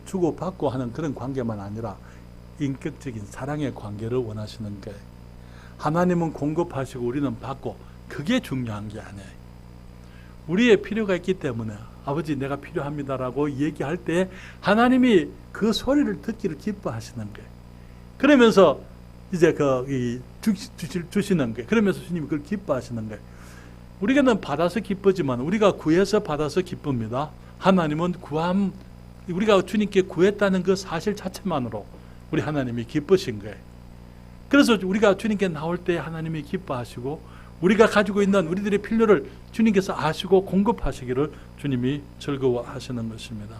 주고받고 하는 그런 관계만 아니라 인격적인 사랑의 관계를 원하시는 거예요. 하나님은 공급하시고 우리는 받고, 그게 중요한 게 아니에요. 우리의 필요가 있기 때문에 아버지 내가 필요합니다라고 얘기할 때 하나님이 그 소리를 듣기를 기뻐하시는 거예요. 그러면서 이제 주시는 거예요. 그러면서 주님이 그걸 기뻐하시는 거예요. 우리는 받아서 기쁘지만 우리가 구해서 받아서 기쁩니다. 하나님은 우리가 주님께 구했다는 그 사실 자체만으로 우리 하나님이 기쁘신 거예요. 그래서 우리가 주님께 나올 때 하나님이 기뻐하시고 우리가 가지고 있는 우리들의 필요를 주님께서 아시고 공급하시기를 주님이 즐거워하시는 것입니다.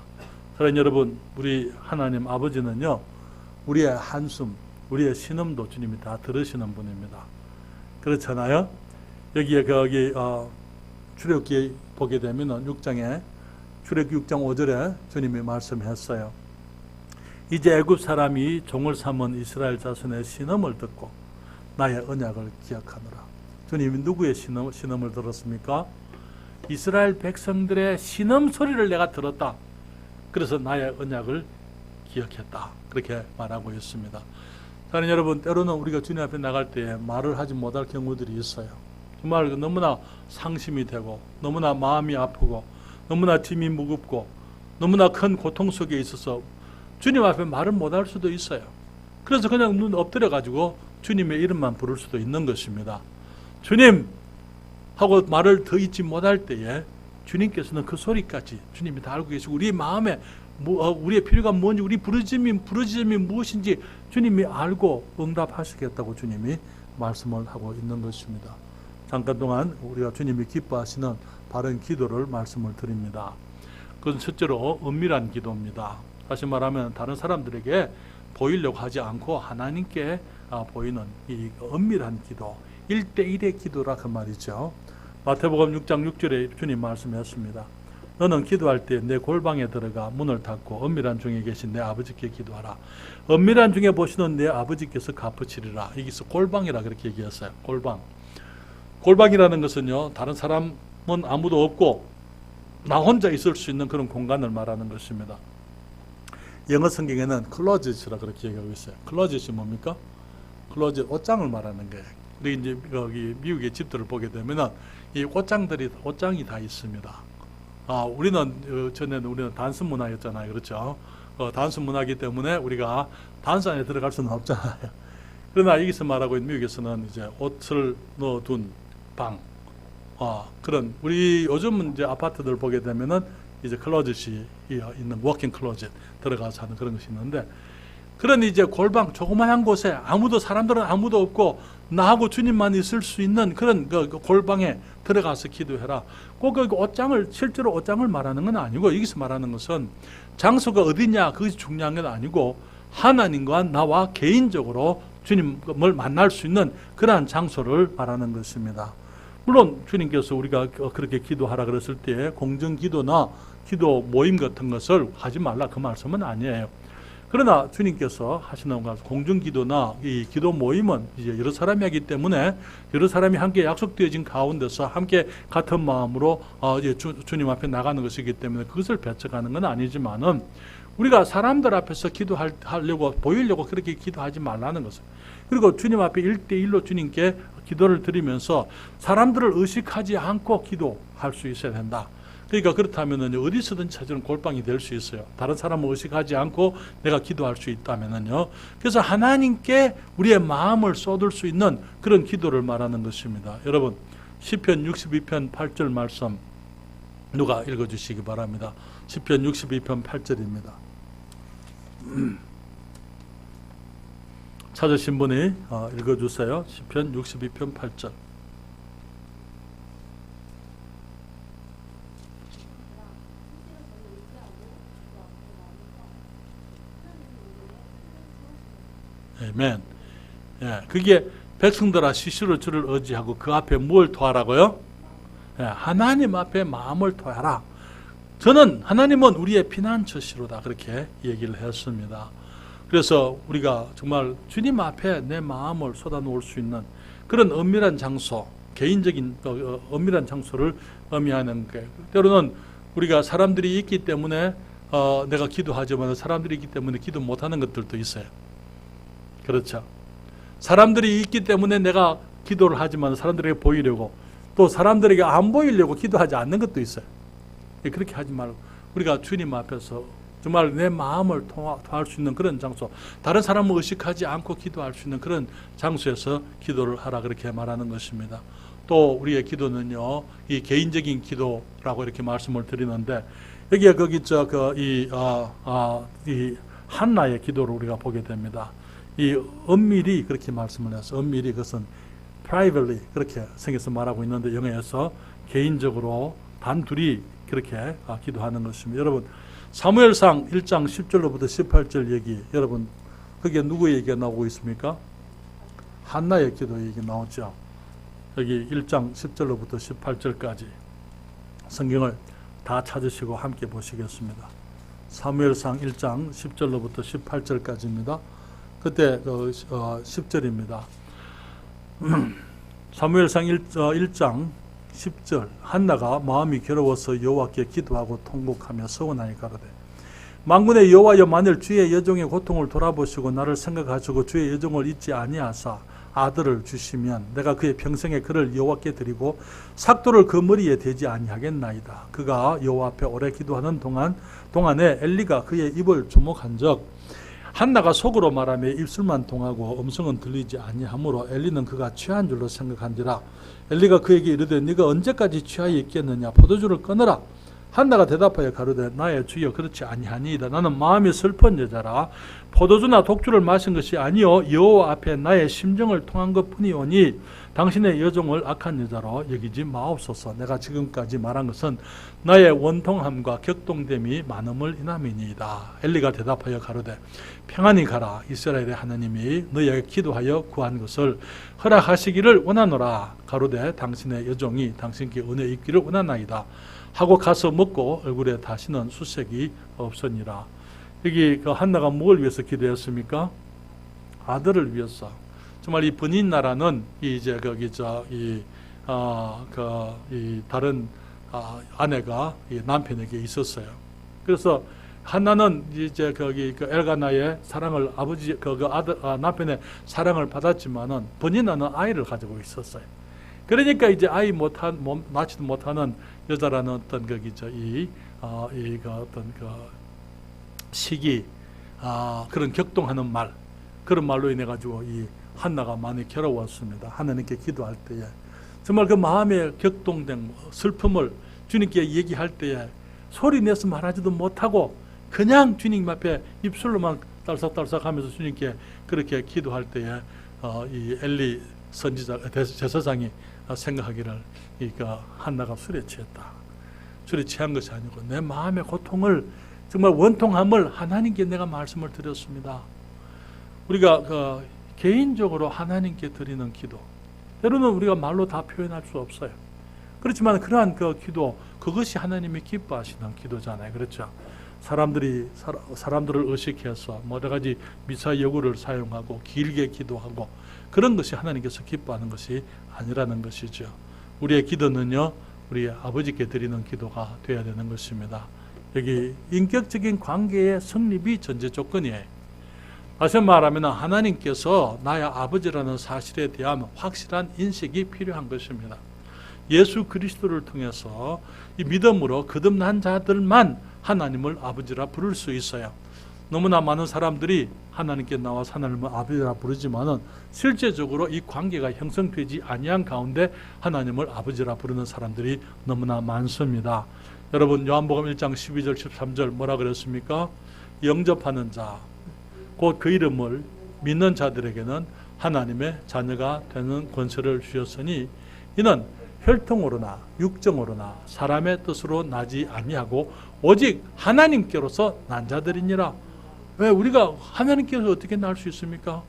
사랑하는 여러분, 우리 하나님 아버지는요, 우리의 한숨, 우리의 신음도 주님이 다 들으시는 분입니다. 그렇잖아요? 여기에 출애굽기 보게 되면 6장에 출애굽기 6장 5절에 주님이 말씀했어요. 이제 애굽 사람이 종을 삼은 이스라엘 자손의 신음을 듣고 나의 언약을 기억하노라. 주님이 누구의 신음을 들었습니까? 이스라엘 백성들의 신음 소리를 내가 들었다. 그래서 나의 언약을 기억했다. 그렇게 말하고 있습니다. 사랑하는 여러분, 때로는 우리가 주님 앞에 나갈 때 말을 하지 못할 경우들이 있어요. 정말 너무나 상심이 되고 너무나 마음이 아프고 너무나 짐이 무겁고 너무나 큰 고통 속에 있어서 주님 앞에 말을 못할 수도 있어요. 그래서 그냥 눈 엎드려 가지고 주님의 이름만 부를 수도 있는 것입니다. 주님 하고 말을 더 잊지 못할 때에 주님께서는 그 소리까지 주님이 다 알고 계시고 우리의 마음에 우리의 필요가 뭔지 우리 부르짖음이 무엇인지 주님이 알고 응답하시겠다고 주님이 말씀을 하고 있는 것입니다. 잠깐 동안 우리가 주님이 기뻐하시는 바른 기도를 말씀을 드립니다. 그것은 첫째로 은밀한 기도입니다. 다시 말하면 다른 사람들에게 보이려고 하지 않고 하나님께 보이는 이 은밀한 기도, 1대1의 기도라 그 말이죠. 마태복음 6장 6절에 주님 말씀하셨습니다. 너는 기도할 때 내 골방에 들어가 문을 닫고 은밀한 중에 계신 내 아버지께 기도하라. 은밀한 중에 보시는 내 아버지께서 갚으시리라. 여기서 골방이라 그렇게 얘기했어요. 골방. 골방이라는 것은요, 다른 사람은 아무도 없고 나 혼자 있을 수 있는 그런 공간을 말하는 것입니다. 영어 성경에는 클로젯이라 그렇게 얘기하고 있어요. 클로젯이 뭡니까? 클로젯, 옷장을 말하는 거예요. 우리 이제 여기 미국의 집들을 보게 되면은 이 옷장이 다 있습니다. 우리는 단수 문화였잖아요. 그렇죠? 단수 문화이기 때문에 우리가 단수 안에 들어갈 수는 없잖아요. 그러나 여기서 말하고 있는 미국에서는 이제 옷을 넣어둔 방, 그런 우리 요즘은 이제 아파트들 보게 되면은 이제 클로젯이 있는 워킹 클로젯 들어가서 하는 그런 것이 있는데, 그런 이제 골방 조그마한 곳에 사람들은 아무도 없고 나하고 주님만 있을 수 있는 그런 그 골방에 들어가서 기도해라. 꼭 그 실제로 옷장을 말하는 건 아니고, 여기서 말하는 것은 장소가 어디냐 그것이 중요한 건 아니고 하나님과 나와 개인적으로 주님을 만날 수 있는 그러한 장소를 말하는 것입니다. 물론 주님께서 우리가 그렇게 기도하라 그랬을 때 공정기도나 기도 모임 같은 것을 하지 말라 그 말씀은 아니에요. 그러나 주님께서 하시는 공정기도나 이 기도 모임은 이제 여러 사람이 하기 때문에 여러 사람이 함께 약속되어진 가운데서 함께 같은 마음으로 이제 주님 앞에 나가는 것이기 때문에 그것을 배척하는 건 아니지만은 우리가 사람들 앞에서 기도하려고 보이려고 그렇게 기도하지 말라는 것을, 그리고 주님 앞에 1대1로 주님께 기도를 드리면서 사람들을 의식하지 않고 기도할 수 있어야 된다. 그러니까 그렇다면은 어디서든 찾으는 골방이 될 수 있어요. 다른 사람을 의식하지 않고 내가 기도할 수 있다면은요. 그래서 하나님께 우리의 마음을 쏟을 수 있는 그런 기도를 말하는 것입니다. 여러분, 시편 62편 8절 말씀 누가 읽어주시기 바랍니다. 시편 62편 8절입니다. 찾으신 분이 읽어주세요. 시편 62편 8절. 아멘. 예, 그게 백성들아 시시로 주를 의지하고 그 앞에 뭘 토하라고요? 예, 하나님 앞에 마음을 토하라. 저는 하나님은 우리의 피난처시로다 그렇게 얘기를 했습니다. 그래서 우리가 정말 주님 앞에 내 마음을 쏟아놓을 수 있는 그런 은밀한 장소, 개인적인 은밀한 장소를 의미하는 게, 때로는 우리가 사람들이 있기 때문에 내가 기도하지만 사람들이 있기 때문에 기도 못하는 것들도 있어요. 그렇죠. 사람들이 있기 때문에 내가 기도를 하지만 사람들에게 보이려고, 또 사람들에게 안 보이려고 기도하지 않는 것도 있어요. 그렇게 하지 말고 우리가 주님 앞에서 정말 내 마음을 토할 수 있는 그런 장소, 다른 사람을 의식하지 않고 기도할 수 있는 그런 장소에서 기도를 하라 그렇게 말하는 것입니다. 또 우리의 기도는요, 이 개인적인 기도라고 이렇게 말씀을 드리는데, 여기에 이 한나의 기도를 우리가 보게 됩니다. 이 은밀히 그렇게 말씀을 해서, 은밀히 그것은 privately 그렇게 생겨서 말하고 있는데, 영어에서 개인적으로 단둘이 그렇게 기도하는 것입니다. 여러분, 사무엘상 1장 10절로부터 18절 얘기, 여러분 그게 누구 얘기가 나오고 있습니까? 한나의 기도 얘기 나오죠. 여기 1장 10절로부터 18절까지 성경을 다 찾으시고 함께 보시겠습니다. 사무엘상 1장 10절로부터 18절까지입니다. 그때 10절입니다. 사무엘상 1장 10절. 한나가 마음이 괴로워서 여호와께 기도하고 통곡하며 서원하니 가로되, 만군의 여호와여, 만일 주의 여종의 고통을 돌아보시고 나를 생각하시고 주의 여종을 잊지 아니하사 아들을 주시면 내가 그의 평생에 그를 여호와께 드리고 삭도를 그 머리에 대지 아니하겠나이다. 그가 여호와 앞에 오래 기도하는 동안에 엘리가 그의 입을 주목한즉 한나가 속으로 말하며 입술만 통하고 음성은 들리지 아니하므로 엘리는 그가 취한 줄로 생각한지라. 엘리가 그에게 이르되 네가 언제까지 취하여 있겠느냐 포도주를 끊어라. 한나가 대답하여 가로되 나의 주여 그렇지 아니하니이다. 나는 마음이 슬픈 여자라 포도주나 독주를 마신 것이 아니요 여호와 앞에 나의 심정을 통한 것뿐이오니 당신의 여종을 악한 여자로 여기지 마옵소서. 내가 지금까지 말한 것은 나의 원통함과 격동됨이 많음을 인함이니이다. 엘리가 대답하여 가로되 평안히 가라. 이스라엘의 하나님이 너희에게 기도하여 구한 것을 허락하시기를 원하노라. 가로되 당신의 여종이 당신께 은혜 있기를 원하나이다 하고 가서 먹고 얼굴에 다시는 수색이 없으니라. 여기 그 한나가 뭘 위해서 기도했습니까? 아들을 위해서. 정말 이 번인 나라는 이제 거기 이 다른 아내가 이 남편에게 있었어요. 그래서 한나는 이제 거기 그 엘가나의 사랑을 남편의 사랑을 받았지만은 번인나는 아이를 가지고 있었어요. 그러니까 이제 아이 낳지도 못하는 여자라는 어떤 어떤 시기, 그런 격동하는 말, 그런 말로 인해 가지고 이 한나가 많이 괴로웠습니다. 하나님께 기도할 때에 정말 그 마음에 격동된 슬픔을 주님께 얘기할 때에 소리 내서 말하지도 못하고 그냥 주님 앞에 입술로만 딸싹딸싹하면서 주님께 그렇게 기도할 때에 이 엘리 선지자 제사장이 생각하기를 한나가 술에 취했다. 술에 취한 것이 아니고 내 마음의 고통을 정말 원통함을 하나님께 내가 말씀을 드렸습니다. 우리가 개인적으로 하나님께 드리는 기도, 때로는 우리가 말로 다 표현할 수 없어요. 그렇지만 그러한 그 기도, 그것이 하나님이 기뻐하시는 기도잖아요. 그렇죠? 사람들을 의식해서 여러 가지 미사 여구를 사용하고 길게 기도하고 그런 것이 하나님께서 기뻐하는 것이 아니라는 것이죠. 우리의 기도는요, 우리 아버지께 드리는 기도가 되어야 되는 것입니다. 여기 인격적인 관계의 성립이 전제 조건이에요. 다시 말하면 하나님께서 나의 아버지라는 사실에 대한 확실한 인식이 필요한 것입니다. 예수 그리스도를 통해서 이 믿음으로 거듭난 자들만 하나님을 아버지라 부를 수 있어요. 너무나 많은 사람들이 하나님께 나와서 하나님을 아버지라 부르지만은 실제적으로 이 관계가 형성되지 아니한 가운데 하나님을 아버지라 부르는 사람들이 너무나 많습니다. 여러분 요한복음 1장 12절 13절 뭐라 그랬습니까? 영접하는 자, 곧 그 이름을 믿는 자들에게는 하나님의 자녀가 되는 권세를 주셨으니 이는 혈통으로나 육정으로나 사람의 뜻으로 나지 아니하고 오직 하나님께로서 난 자들이니라. 왜 우리가 하나님께서 어떻게 낳을 수 있습니까?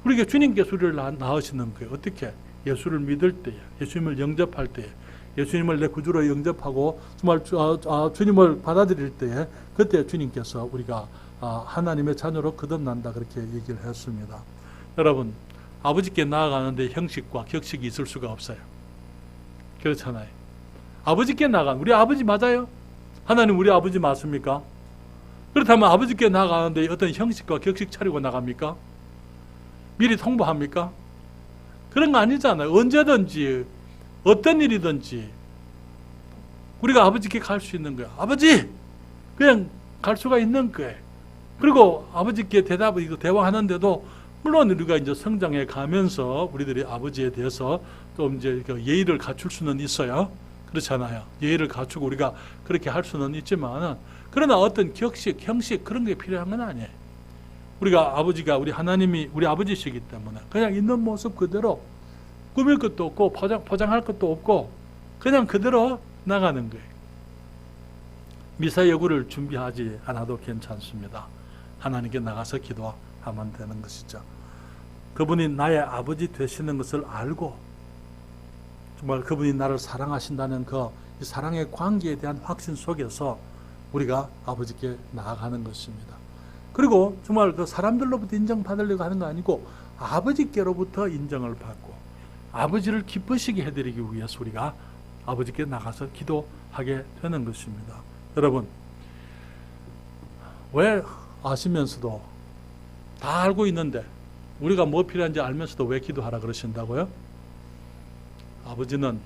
우리가 주님께서 우리를 낳으시는 거예요. 어떻게? 예수를 믿을 때에, 예수님을 영접할 때에, 예수님을 내 구주로 영접하고 정말 주님을 받아들일 때에 그때 주님께서 우리가 하나님의 자녀로 거듭난다 그렇게 얘기를 했습니다. 여러분 아버지께 나아가는데 형식과 격식이 있을 수가 없어요. 그렇잖아요. 아버지께 나아가는 우리 아버지 맞아요? 하나님 우리 아버지 맞습니까? 그렇다면 아버지께 나아가는데 어떤 형식과 격식 차리고 나갑니까? 미리 통보합니까? 그런 거 아니잖아요. 언제든지 어떤 일이든지 우리가 아버지께 갈 수 있는 거야. 아버지! 그냥 갈 수가 있는 거예요. 그리고 아버지께 대화하는데도 물론 우리가 이제 성장해 가면서 우리들이 아버지에 대해서 좀 이제 예의를 갖출 수는 있어요. 그렇잖아요. 예의를 갖추고 우리가 그렇게 할 수는 있지만 그러나 어떤 격식, 형식 그런 게 필요한 건 아니에요. 우리가 아버지가 우리 하나님이 우리 아버지시기 때문에 그냥 있는 모습 그대로 꾸밀 것도 없고 포장할 것도 없고 그냥 그대로 나가는 거예요. 미사 여구를 준비하지 않아도 괜찮습니다. 하나님께 나가서 기도하면 되는 것이죠. 그분이 나의 아버지 되시는 것을 알고 정말 그분이 나를 사랑하신다는 그 사랑의 관계에 대한 확신 속에서 우리가 아버지께 나아가는 것입니다. 그리고 정말 그 사람들로부터 인정받으려고 하는 거 아니고 아버지께로부터 인정을 받고 아버지를 기쁘시게 해드리기 위해서 우리가 아버지께 나가서 기도하게 되는 것입니다. 여러분 왜 아시면서도 다 알고 있는데 우리가 뭐 필요한지 알면서도 왜 기도하라 그러신다고요? 아버지는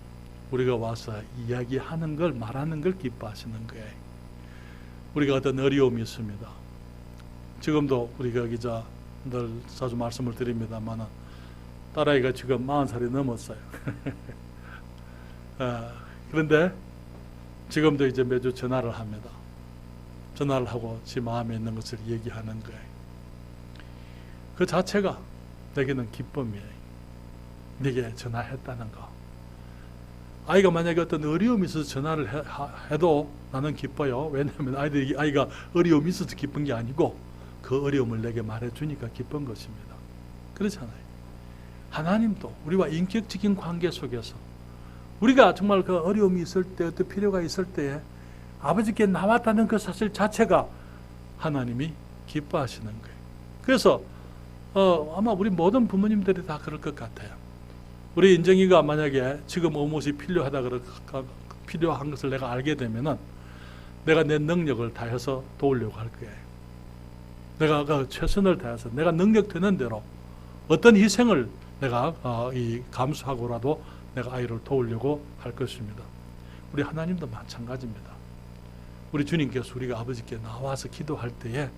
우리가 와서 이야기하는 걸 말하는 걸 기뻐하시는 거예요. 우리가 어떤 어려움이 있습니다. 지금도 우리가 늘 자주 말씀을 드립니다만 딸아이가 지금 40살이 넘었어요. 그런데 지금도 이제 매주 전화를 합니다. 전화를 하고 지 마음에 있는 것을 얘기하는 거예요. 그 자체가 내게는 기쁨이에요. 네게 전화했다는 거. 아이가 만약에 어떤 어려움이 있어서 전화를 해도 나는 기뻐요. 왜냐하면 아이가 어려움이 있어서 기쁜 게 아니고 그 어려움을 내게 말해주니까 기쁜 것입니다. 그렇잖아요. 하나님도 우리와 인격적인 관계 속에서 우리가 정말 그 어려움이 있을 때, 어떤 필요가 있을 때에 아버지께 나왔다는 그 사실 자체가 하나님이 기뻐하시는 거예요. 그래서 아마 우리 모든 부모님들이 다 그럴 것 같아요. 우리 인정이가 만약에 지금 오못이 필요한 것을 내가 알게 되면은 내가 내 능력을 다해서 도우려고 할 거예요. 내가 그 최선을 다해서 내가 능력되는 대로 어떤 희생을 내가 감수하고라도 내가 아이를 도우려고 할 것입니다. 우리 하나님도 마찬가지입니다. 우리 주님께서 우리가 아버지께 나와서 기도할 때에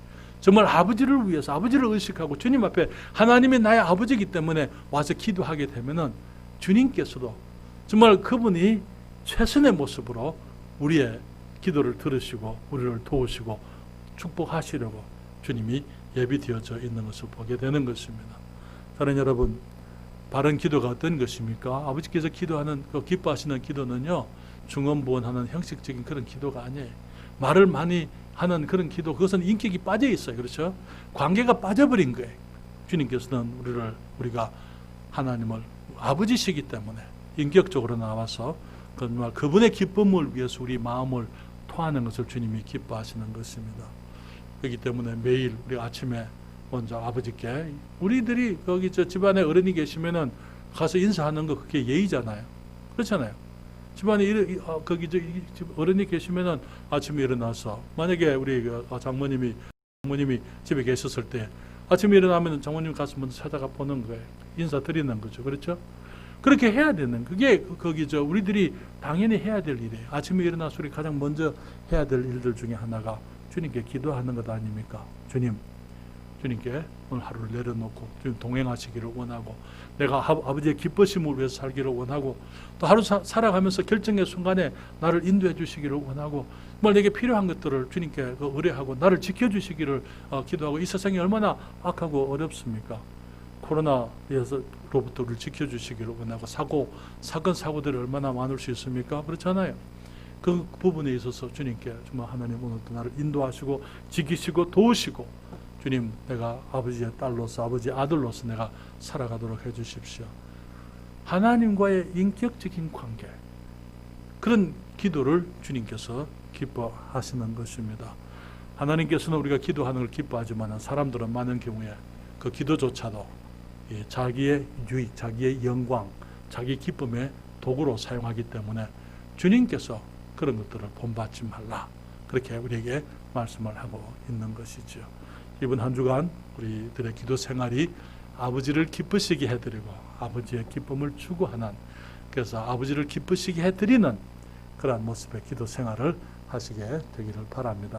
정말 아버지를 위해서 아버지를 의식하고 주님 앞에 하나님이 나의 아버지이기 때문에 와서 기도하게 되면은 주님께서도 정말 그분이 최선의 모습으로 우리의 기도를 들으시고 우리를 도우시고 축복하시려고 주님이 예비되어져 있는 것을 보게 되는 것입니다. 사랑하는 여러분, 바른 기도가 어떤 것입니까? 아버지께서 기도하는 그 기뻐하시는 기도는요, 중언부언하는 형식적인 그런 기도가 아니에요. 말을 많이 하는 그런 기도, 그것은 인격이 빠져 있어요. 그렇죠? 관계가 빠져버린 거예요. 주님께서는 우리가 하나님을 아버지시기 때문에 인격적으로 나와서 정말 그분의 기쁨을 위해서 우리 마음을 토하는 것을 주님이 기뻐하시는 것입니다. 그렇기 때문에 매일 우리 아침에 먼저 아버지께, 우리들이 거기 집안에 어른이 계시면은 가서 인사하는 거 그게 예의잖아요. 그렇잖아요. 집안에 거기 어른이 계시면은 아침에 일어나서, 만약에 우리 장모님이 집에 계셨을 때 아침에 일어나면 장모님 가서 먼저 찾아가 보는 거예요. 인사드리는 거죠. 그렇죠? 그렇게 해야 되는, 그게 우리들이 당연히 해야 될 일이에요. 아침에 일어나서 우리 가장 먼저 해야 될 일들 중에 하나가 주님께 기도하는 것 아닙니까? 주님께 오늘 하루를 내려놓고 주님 동행하시기를 원하고, 내가 아버지의 기쁘심을 위해서 살기를 원하고, 또 하루 살아가면서 결정의 순간에 나를 인도해 주시기를 원하고, 정말 내게 필요한 것들을 주님께 의뢰하고 나를 지켜주시기를 기도하고. 이 세상이 얼마나 악하고 어렵습니까? 코로나에서로부터 우리를 지켜주시기를 원하고, 사건 사고들이 얼마나 많을 수 있습니까? 그렇잖아요. 그 부분에 있어서 주님께 정말 하나님 오늘도 나를 인도하시고 지키시고 도우시고, 주님, 내가 아버지의 딸로서, 아버지의 아들로서 내가 살아가도록 해주십시오. 하나님과의 인격적인 관계, 그런 기도를 주님께서 기뻐하시는 것입니다. 하나님께서는 우리가 기도하는 걸 기뻐하지만 사람들은 많은 경우에 그 기도조차도 자기의 유익, 자기의 영광, 자기 기쁨의 도구로 사용하기 때문에 주님께서 그런 것들을 본받지 말라, 그렇게 우리에게 말씀을 하고 있는 것이죠. 이번 한 주간 우리들의 기도 생활이 아버지를 기쁘시게 해드리고 아버지의 기쁨을 추구하는, 그래서 아버지를 기쁘시게 해드리는 그러한 모습의 기도 생활을 하시게 되기를 바랍니다.